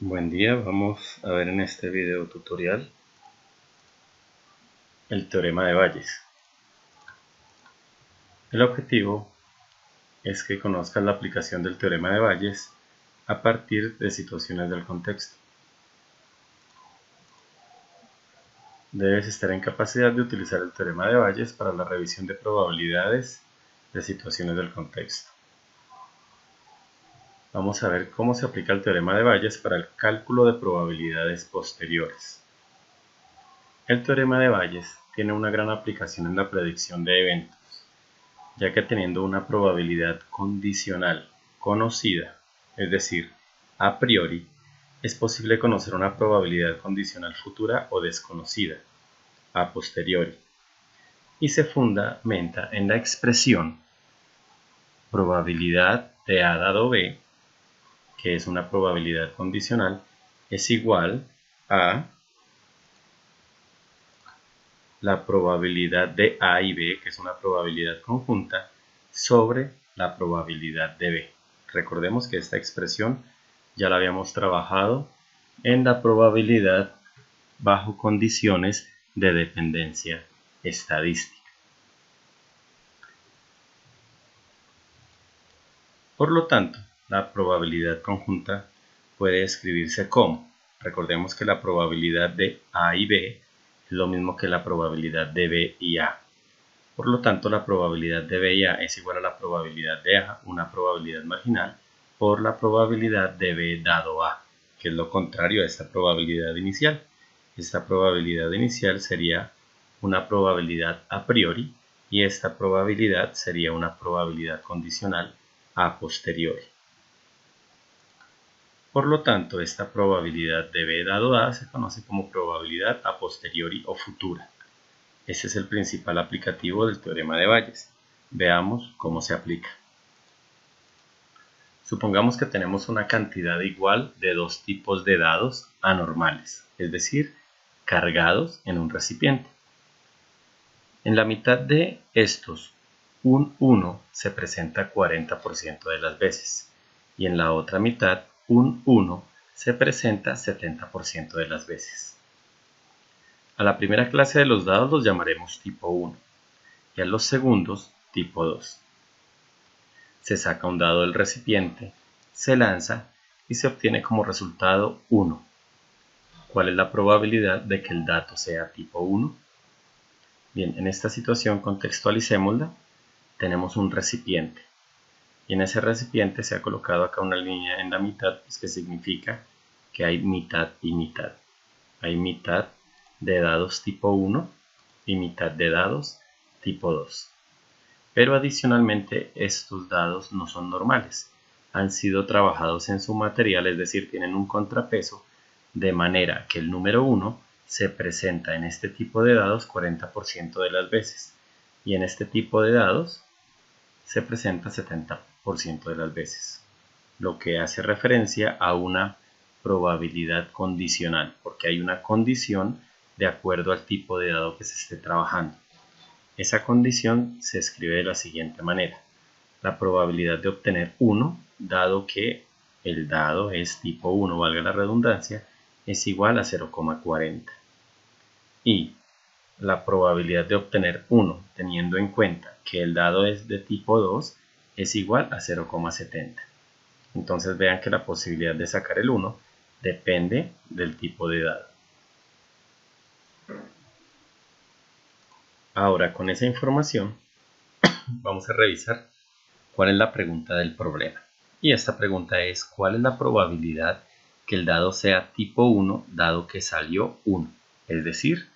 Buen día, vamos a ver en este video tutorial el teorema de Bayes. El objetivo es que conozcas la aplicación del teorema de Bayes a partir de situaciones del contexto. Debes estar en capacidad de utilizar el teorema de Bayes para la revisión de probabilidades de situaciones del contexto. Vamos a ver cómo se aplica el teorema de Bayes para el cálculo de probabilidades posteriores. El teorema de Bayes tiene una gran aplicación en la predicción de eventos, ya que teniendo una probabilidad condicional conocida, es decir, a priori, es posible conocer una probabilidad condicional futura o desconocida, a posteriori, y se fundamenta en la expresión probabilidad de A dado B, que es una probabilidad condicional, es igual a la probabilidad de A y B, que es una probabilidad conjunta, sobre la probabilidad de B. Recordemos que esta expresión ya la habíamos trabajado en la probabilidad bajo condiciones de dependencia estadística. Por lo tanto, la probabilidad conjunta puede escribirse como, recordemos que la probabilidad de A y B es lo mismo que la probabilidad de B y A. Por lo tanto, la probabilidad de B y A es igual a la probabilidad de A, una probabilidad marginal, por la probabilidad de B dado A, que es lo contrario a esta probabilidad inicial. Esta probabilidad inicial sería una probabilidad a priori y esta probabilidad sería una probabilidad condicional a posteriori. Por lo tanto, esta probabilidad de B dado A se conoce como probabilidad a posteriori o futura. Ese es el principal aplicativo del teorema de Bayes. Veamos cómo se aplica. Supongamos que tenemos una cantidad igual de dos tipos de dados anormales, es decir, cargados en un recipiente. En la mitad de estos, un 1 se presenta 40% de las veces y en la otra mitad, un 1 se presenta 70% de las veces. A la primera clase de los dados los llamaremos tipo 1 y a los segundos tipo 2. Se saca un dado del recipiente, se lanza y se obtiene como resultado 1. ¿Cuál es la probabilidad de que el dato sea tipo 1? Bien, en esta situación contextualicémosla. Tenemos un recipiente y en ese recipiente se ha colocado acá una línea en la mitad, pues que significa que hay mitad y mitad. Hay mitad de dados tipo 1 y mitad de dados tipo 2. Pero adicionalmente estos dados no son normales, han sido trabajados en su material, es decir, tienen un contrapeso, de manera que el número 1 se presenta en este tipo de dados 40% de las veces y en este tipo de dados se presenta 70% de las veces, lo que hace referencia a una probabilidad condicional, porque hay una condición de acuerdo al tipo de dado que se esté trabajando. Esa condición se escribe de la siguiente manera: la probabilidad de obtener 1, dado que el dado es tipo 1, valga la redundancia, es igual a 0,40. Y la probabilidad de obtener 1, teniendo en cuenta que el dado es de tipo 2, es igual a 0,70. Entonces vean que la posibilidad de sacar el 1 depende del tipo de dado. Ahora, con esa información, vamos a revisar cuál es la pregunta del problema. Y esta pregunta es: ¿cuál es la probabilidad que el dado sea tipo 1 dado que salió 1? Es decir,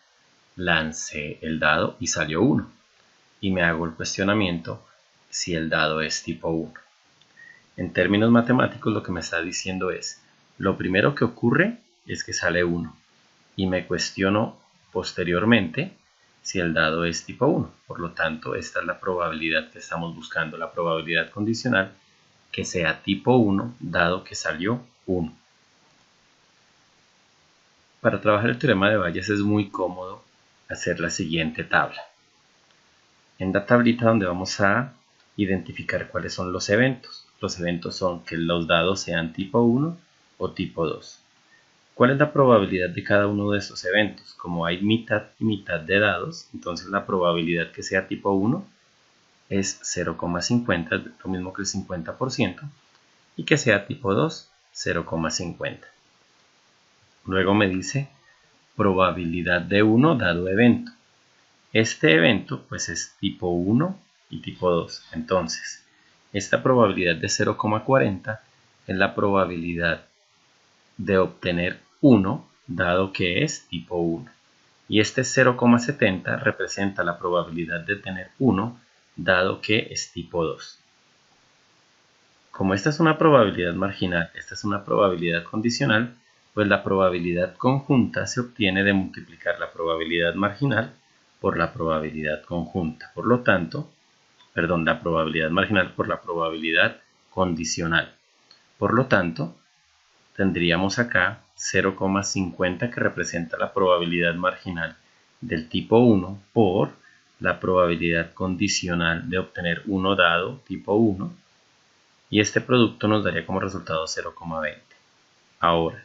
lancé el dado y salió 1. Y me hago el cuestionamiento si el dado es tipo 1. En términos matemáticos lo que me está diciendo es: lo primero que ocurre es que sale 1 y me cuestiono posteriormente si el dado es tipo 1. Por lo tanto, esta es la probabilidad que estamos buscando, la probabilidad condicional que sea tipo 1 dado que salió 1. Para trabajar el teorema de Bayes es muy cómodo hacer la siguiente tabla. En la tablita donde vamos a identificar cuáles son los eventos. Los eventos son que los dados sean tipo 1 o tipo 2. ¿Cuál es la probabilidad de cada uno de estos eventos? Como hay mitad y mitad de dados, entonces la probabilidad que sea tipo 1 es 0,50, lo mismo que el 50%, y que sea tipo 2, 0,50. Luego me dice probabilidad de 1 dado evento. Este evento pues es tipo 1 y tipo 2. Entonces, esta probabilidad de 0,40 es la probabilidad de obtener 1 dado que es tipo 1. Y este 0,70 representa la probabilidad de tener 1 dado que es tipo 2. Como esta es una probabilidad marginal, esta es una probabilidad condicional, pues la probabilidad conjunta se obtiene de multiplicar la probabilidad marginal por la probabilidad conjunta. Por lo tanto, la probabilidad marginal por la probabilidad condicional. Por lo tanto, tendríamos acá 0,50 que representa la probabilidad marginal del tipo 1 por la probabilidad condicional de obtener 1 dado tipo 1, y este producto nos daría como resultado 0,20. Ahora,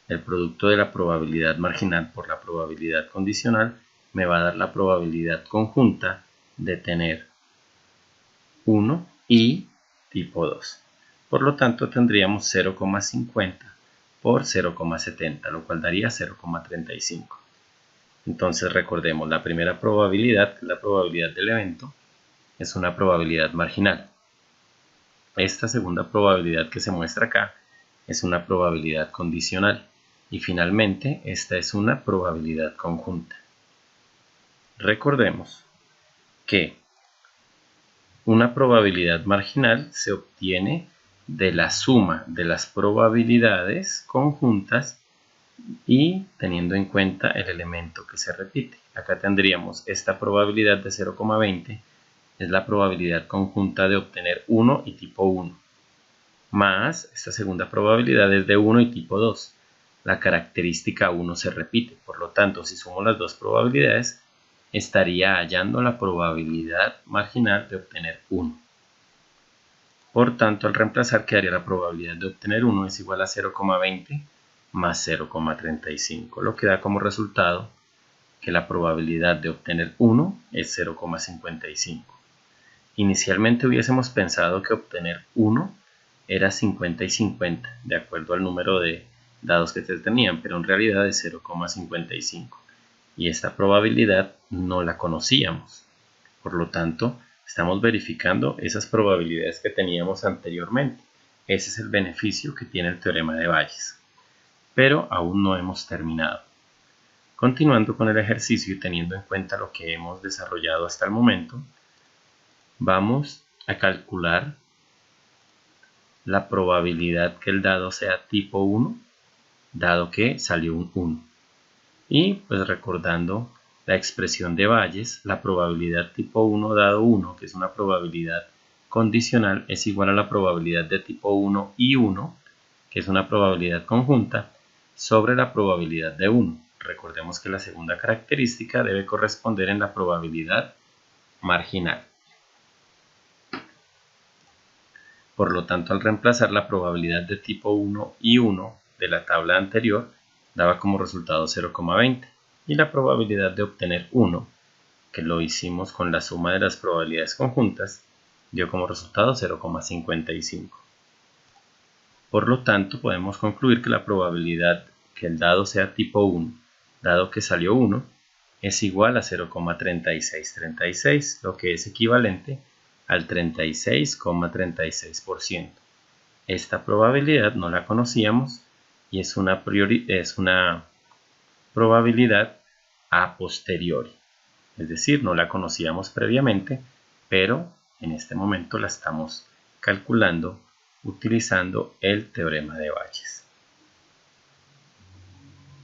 el producto de la probabilidad marginal por la probabilidad condicional me va a dar la probabilidad conjunta de tener 1 y tipo 2. Por lo tanto, tendríamos 0,50 por 0,70, lo cual daría 0,35. Entonces recordemos, la primera probabilidad, la probabilidad del evento, es una probabilidad marginal. Esta segunda probabilidad que se muestra acá es una probabilidad condicional. Y finalmente, esta es una probabilidad conjunta. Recordemos que una probabilidad marginal se obtiene de la suma de las probabilidades conjuntas y teniendo en cuenta el elemento que se repite. Acá tendríamos esta probabilidad de 0,20, es la probabilidad conjunta de obtener 1 y tipo 1, más esta segunda probabilidad es de 1 y tipo 2. La característica 1 se repite, por lo tanto, si sumo las dos probabilidades, estaría hallando la probabilidad marginal de obtener 1. Por tanto, al reemplazar, quedaría la probabilidad de obtener 1 es igual a 0,20 más 0,35, lo que da como resultado que la probabilidad de obtener 1 es 0,55. Inicialmente hubiésemos pensado que obtener 1 era 50 y 50, de acuerdo al número de dados que se tenían, pero en realidad es 0,55. Y esta probabilidad no la conocíamos. Por lo tanto, estamos verificando esas probabilidades que teníamos anteriormente. Ese es el beneficio que tiene el teorema de Bayes. Pero aún no hemos terminado. Continuando con el ejercicio y teniendo en cuenta lo que hemos desarrollado hasta el momento, vamos a calcular la probabilidad que el dado sea tipo 1, dado que salió un 1. Y pues recordando la expresión de Bayes, la probabilidad tipo 1 dado 1, que es una probabilidad condicional, es igual a la probabilidad de tipo 1 y 1, que es una probabilidad conjunta, sobre la probabilidad de 1. Recordemos que la segunda característica debe corresponder en la probabilidad marginal. Por lo tanto, al reemplazar la probabilidad de tipo 1 y 1 de la tabla anterior, daba como resultado 0,20. Y la probabilidad de obtener 1, que lo hicimos con la suma de las probabilidades conjuntas, dio como resultado 0,55. Por lo tanto, podemos concluir que la probabilidad que el dado sea tipo 1, dado que salió 1, es igual a 0,3636, lo que es equivalente al 36,36%. Esta probabilidad no la conocíamos y es una probabilidad a posteriori, es decir, no la conocíamos previamente, pero en este momento la estamos calculando utilizando el teorema de Bayes.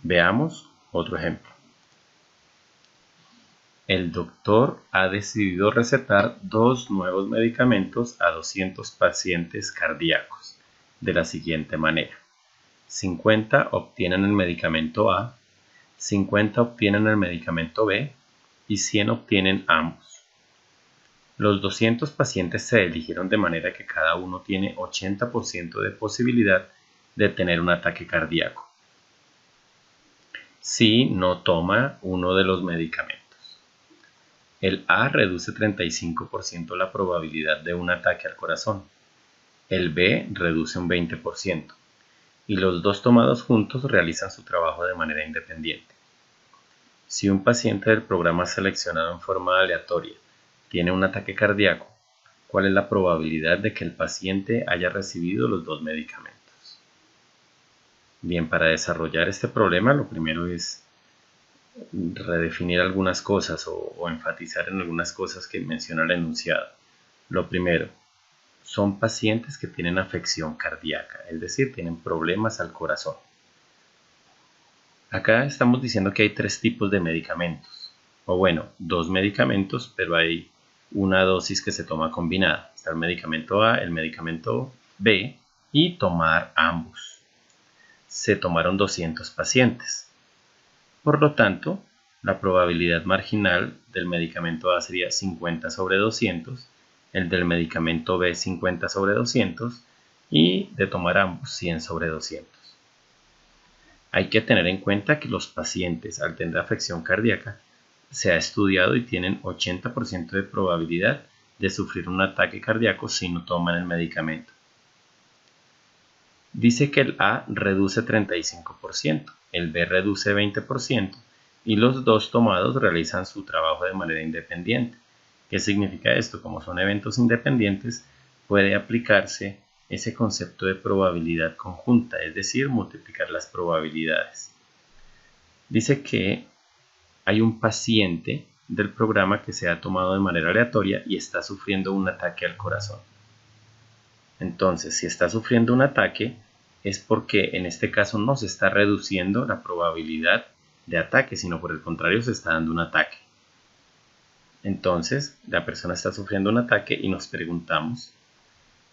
Veamos otro ejemplo. El doctor ha decidido recetar 2 nuevos medicamentos a 200 pacientes cardíacos de la siguiente manera. 50 obtienen el medicamento A, 50 obtienen el medicamento B y 100 obtienen ambos. Los 200 pacientes se eligieron de manera que cada uno tiene 80% de posibilidad de tener un ataque cardíaco. si no toma uno de los medicamentos. El A reduce 35% la probabilidad de un ataque al corazón. El B reduce un 20%. Y los dos tomados juntos realizan su trabajo de manera independiente. Si un paciente del programa seleccionado en forma aleatoria tiene un ataque cardíaco, ¿cuál es la probabilidad de que el paciente haya recibido los dos medicamentos? Bien, para desarrollar este problema, lo primero es redefinir algunas cosas o enfatizar en algunas cosas que menciona el enunciado. Lo primero, son pacientes que tienen afección cardíaca, es decir, tienen problemas al corazón. Acá estamos diciendo que hay tres tipos de medicamentos, o bueno, dos medicamentos, pero hay una dosis que se toma combinada. Está el medicamento A, el medicamento B y tomar ambos. Se tomaron 200 pacientes. Por lo tanto, la probabilidad marginal del medicamento A sería 50 sobre 200, el del medicamento B 50 sobre 200 y de tomar ambos 100 sobre 200. Hay que tener en cuenta que los pacientes al tener afección cardíaca se ha estudiado y tienen 80% de probabilidad de sufrir un ataque cardíaco si no toman el medicamento. Dice que el A reduce 35%, el B reduce 20% y los dos tomados realizan su trabajo de manera independiente. ¿Qué significa esto? Como son eventos independientes, puede aplicarse ese concepto de probabilidad conjunta, es decir, multiplicar las probabilidades. Dice que hay un paciente del programa que se ha tomado de manera aleatoria y está sufriendo un ataque al corazón. Entonces, si está sufriendo un ataque, es porque en este caso no se está reduciendo la probabilidad de ataque, sino por el contrario se está dando un ataque. Entonces, la persona está sufriendo un ataque y nos preguntamos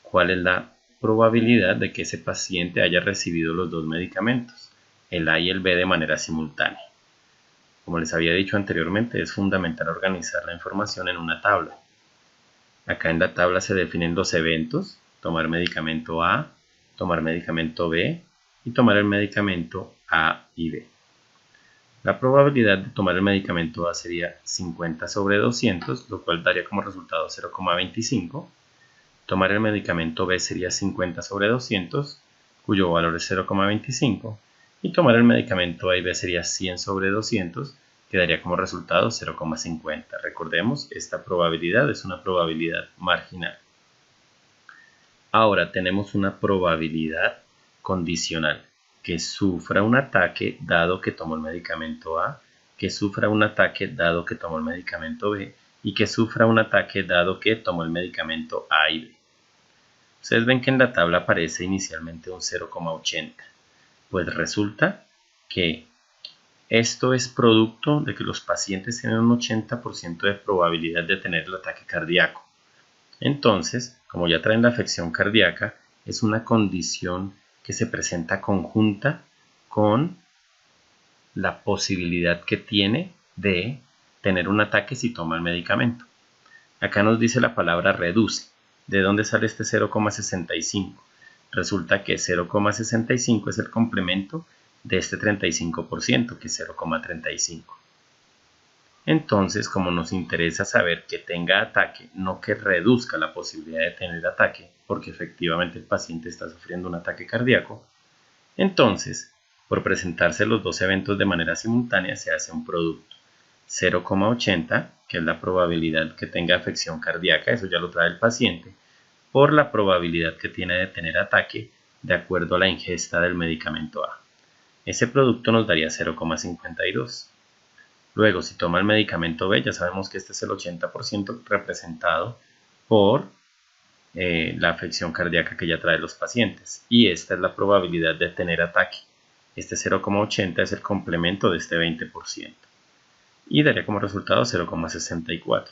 cuál es la probabilidad de que ese paciente haya recibido los dos medicamentos, el A y el B, de manera simultánea. Como les había dicho anteriormente, es fundamental organizar la información en una tabla. Acá en la tabla se definen los eventos: tomar medicamento A, tomar medicamento B y tomar el medicamento A y B. La probabilidad de tomar el medicamento A sería 50 sobre 200, lo cual daría como resultado 0,25. Tomar el medicamento B sería 50 sobre 200, cuyo valor es 0,25. Y tomar el medicamento A y B sería 100 sobre 200, que daría como resultado 0,50. Recordemos, esta probabilidad es una probabilidad marginal. Ahora tenemos una probabilidad condicional: que sufra un ataque dado que tomó el medicamento A, que sufra un ataque dado que tomó el medicamento B y que sufra un ataque dado que tomó el medicamento A y B. Ustedes ven que en la tabla aparece inicialmente un 0,80. Pues resulta que esto es producto de que los pacientes tienen un 80% de probabilidad de tener el ataque cardíaco. Entonces, como ya traen la afección cardíaca, es una condición que se presenta conjunta con la posibilidad que tiene de tener un ataque si toma el medicamento. Acá nos dice la palabra reduce. ¿De dónde sale este 0,65? Resulta que 0,65 es el complemento de este 35%, que es 0,35. Entonces, como nos interesa saber que tenga ataque, no que reduzca la posibilidad de tener ataque, porque efectivamente el paciente está sufriendo un ataque cardíaco, entonces, por presentarse los dos eventos de manera simultánea, se hace un producto. 0,80, que es la probabilidad que tenga afección cardíaca, eso ya lo trae el paciente, por la probabilidad que tiene de tener ataque de acuerdo a la ingesta del medicamento A. Ese producto nos daría 0,52. Luego, si toma el medicamento B, ya sabemos que este es el 80% representado por la afección cardíaca que ya trae los pacientes. Y esta es la probabilidad de tener ataque. Este 0,80 es el complemento de este 20%. Y daría como resultado 0,64.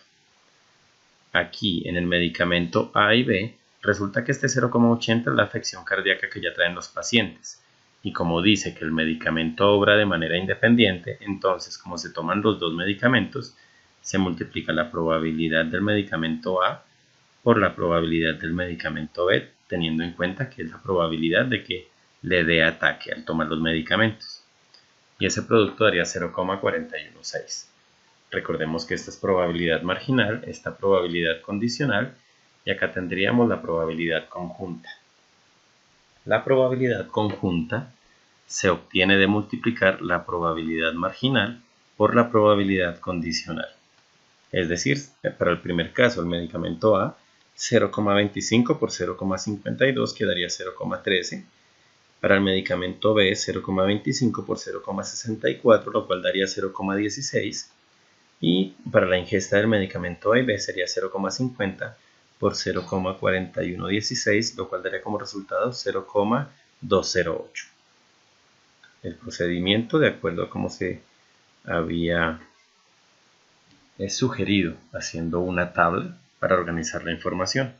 Aquí en el medicamento A y B, resulta que este 0,80 es la afección cardíaca que ya traen los pacientes. Y como dice que el medicamento obra de manera independiente, entonces como se toman los dos medicamentos, se multiplica la probabilidad del medicamento A por la probabilidad del medicamento B, teniendo en cuenta que es la probabilidad de que le dé ataque al tomar los medicamentos. y ese producto daría 0,416. Recordemos que esta es probabilidad marginal, esta probabilidad condicional, y acá tendríamos la probabilidad conjunta. La probabilidad conjunta se obtiene de multiplicar la probabilidad marginal por la probabilidad condicional. Es decir, para el primer caso, el medicamento A, 0,25 por 0,52 quedaría 0,13. Para el medicamento B, 0,25 por 0,64, lo cual daría 0,16. Y para la ingesta del medicamento A y B sería 0,50 por 0,4116, lo cual daría como resultado 0,208. El procedimiento, de acuerdo a cómo se había sugerido, haciendo una tabla para organizar la información.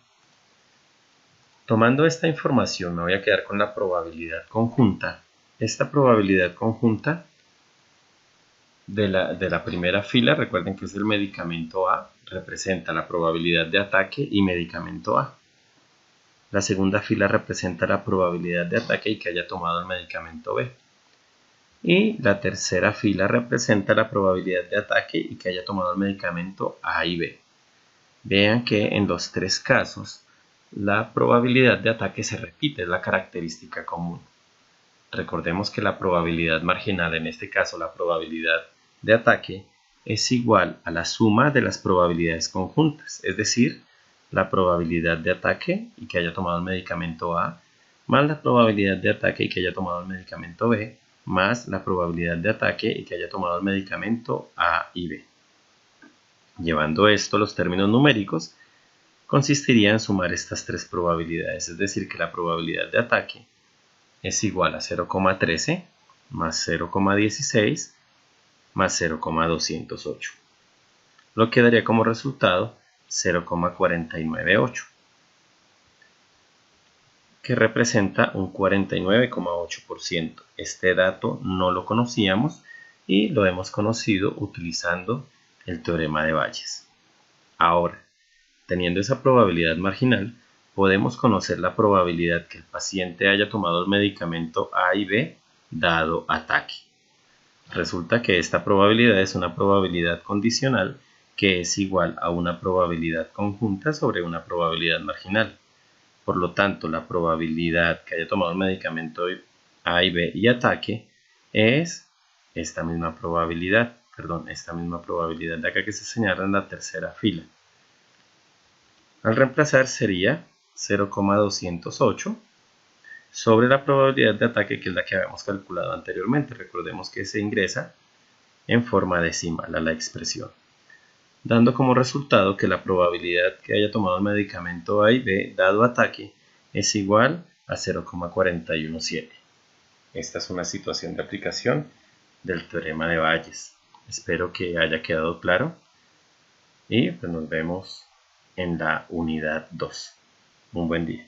Tomando esta información, me voy a quedar con la probabilidad conjunta. Esta probabilidad conjunta de la primera fila, recuerden que es el medicamento A, representa la probabilidad de ataque y medicamento A. La segunda fila representa la probabilidad de ataque y que haya tomado el medicamento B. Y la tercera fila representa la probabilidad de ataque y que haya tomado el medicamento A y B. Vean que en los tres casos la probabilidad de ataque se repite, es la característica común. Recordemos que la probabilidad marginal, en este caso la probabilidad de ataque, es igual a la suma de las probabilidades conjuntas, es decir, la probabilidad de ataque y que haya tomado el medicamento A, más la probabilidad de ataque y que haya tomado el medicamento B, más la probabilidad de ataque y que haya tomado el medicamento A y B. Llevando esto a los términos numéricos, consistiría en sumar estas tres probabilidades, es decir, que la probabilidad de ataque es igual a 0,13 más 0,16 más 0,208, lo que daría como resultado 0,498, que representa un 49,8%. Este dato no lo conocíamos y lo hemos conocido utilizando el teorema de Bayes. Ahora, teniendo esa probabilidad marginal, podemos conocer la probabilidad que el paciente haya tomado el medicamento A y B dado ataque. Resulta que esta probabilidad es una probabilidad condicional que es igual a una probabilidad conjunta sobre una probabilidad marginal. Por lo tanto, la probabilidad que haya tomado el medicamento A y B y ataque es esta misma probabilidad de acá que se señala en la tercera fila. Al reemplazar sería 0,208 sobre la probabilidad de ataque, que es la que habíamos calculado anteriormente. Recordemos que se ingresa en forma decimal a la expresión, dando como resultado que la probabilidad que haya tomado el medicamento A y B dado ataque es igual a 0,417. Esta es una situación de aplicación del teorema de Bayes. Espero que haya quedado claro y pues nos vemos en la unidad 2. Un buen día.